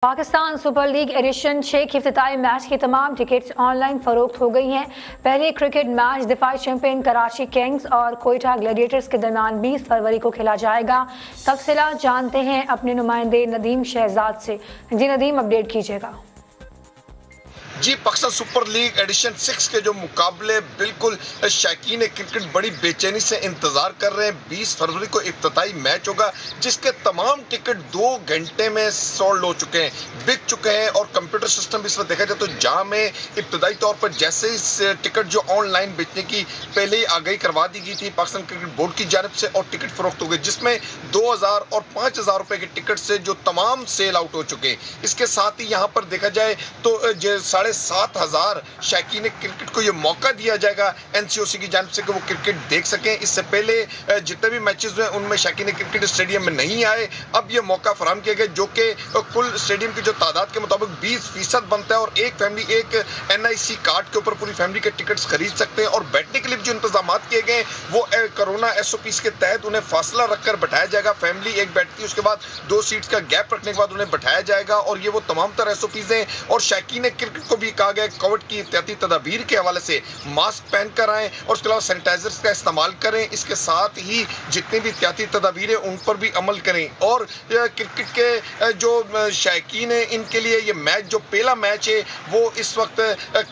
Pakistan super league addition 6 के इफ्तिताई match की तमाम टिकट्स ऑनलाइन फरोख्त हो गई हैं। पहले क्रिकेट मैच दिफाई चैंपियन कराची किंग्स और कोयटा ग्लैडिएटर्स के दरमियान 20 फरवरी को खेला जाएगा। तफसीलात जानते हैं अपने नुमाइंदे नदीम शहजाद से। जी नदीम, अपडेट कीजिएगा। जी, पाकिस्तान सुपर लीग एडिशन 6 के जो मुकाबले बिल्कुल शौकीन क्रिकेट बड़ी बेचैनी से इंतजार कर रहे हैं। 20 फरवरी को इफ्तिताई मैच होगा जिसके तमाम टिकट 2 घंटे में सोल्ड हो चुके हैं, बिक चुके हैं। और कंप्यूटर सिस्टम इस वक्त देखा जाए तो जहां में इब्तदाई तौर पर जैसे ही टिकट जो ऑनलाइन बेचने की पहले ही आगाही करवा दी गई थी पाकिस्तान क्रिकेट बोर्ड की जानब से, और टिकट फरोख्त हो गए जिसमें 2000 और 5000 रुपए के टिकट से जो तमाम सेल आउट हो चुके हैं। इसके साथ ही यहाँ पर देखा जाए तो 7,500 शौकीन क्रिकेट को ये मौका दिया जाएगा एनसीओसी की जानब से कि वो क्रिकेट देख सकें। इससे पहले जितने भी मैचेस हुए उनमें शौकीन क्रिकेट स्टेडियम में नहीं आए, अब ये मौका फराहम किया गया जो कि कुल स्टेडियम की जो तादाद के मुताबिक 20% बनता है। और एक फैमिली एक NIC कार्ड के ऊपर पूरी फैमिली के टिकट्स खरीद सकते हैं। और बैठने के लिए जो इंतजाम किए गए वो कोरोना SOPs के तहत उन्हें फासला रखकर बैठाया जाएगा। फैमिली एक बैठती है, उसके बाद 2 सीट्स का गैप रखने के बाद उन्हें बैठाया जाएगा। और ये वो तमाम तरह SOPs हैं। और शौकीन क्रिकेट को भी कहा गया कोविड की एहतियाती तदाबीर के हवाले से मास्क पहन कर आएं और उसके अलावा सैनिटाइजर्स का इस्तेमाल करें। इसके साथ ही जितनी भी एहतियाती तदाबीर है उन पर भी अमल करें। और क्रिकेट के जो शौकीन है इनके लिए ये मैच जो पहला मैच है वो इस वक्त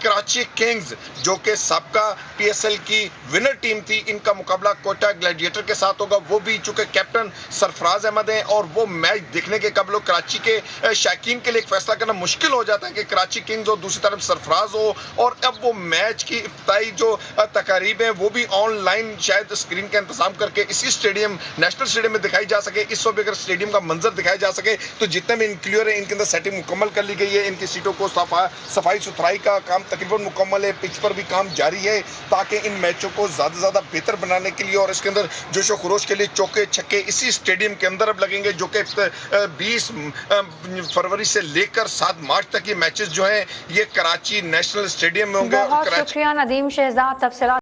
कराची किंग्स जो कि सबका PSL की विनर टीम थी, इनका मुकाबला कोयटा ग्लैडिएटर के साथ होगा। वो भी चूंकि कैप्टन सरफराज अहमद हैं और वो मैच देखने के कबल कराची के शौकीन के लिए एक फैसला करना मुश्किल हो जाता है कि कराची किंग्स और दूसरी तरफ सरफराज हो। और अब वो मैच की इफ्तिताई जो तकारीब है वो भी ऑनलाइन शायद स्क्रीन का इंतजाम करके इसी स्टेडियम नेशनल स्टेडियम में दिखाई जा सके। इस वक्त अगर स्टेडियम का मंजर दिखाया जा सके तो जितने भी इंक्लूर है इनके अंदर सेटिंग मुकम्मल कर ली गई है। इनकी सीटों को सफाई सुथराई का काम तकरीबन मुकम्मल है। पिच पर भी काम जारी है ताकि इन मैचों को ज़्यादा से ज़्यादा बेहतर बनाने के लिए और इसके अंदर जोशो खरोश के लिए चौके छक्के इसी स्टेडियम के अंदर अब लगेंगे जो कि 20 फरवरी से लेकर 7 मार्च तक ये मैचेस जो हैं ये कराची नेशनल स्टेडियम में होंगे। बहुत शुक्रिया नदीम शहजाद। तफसीलात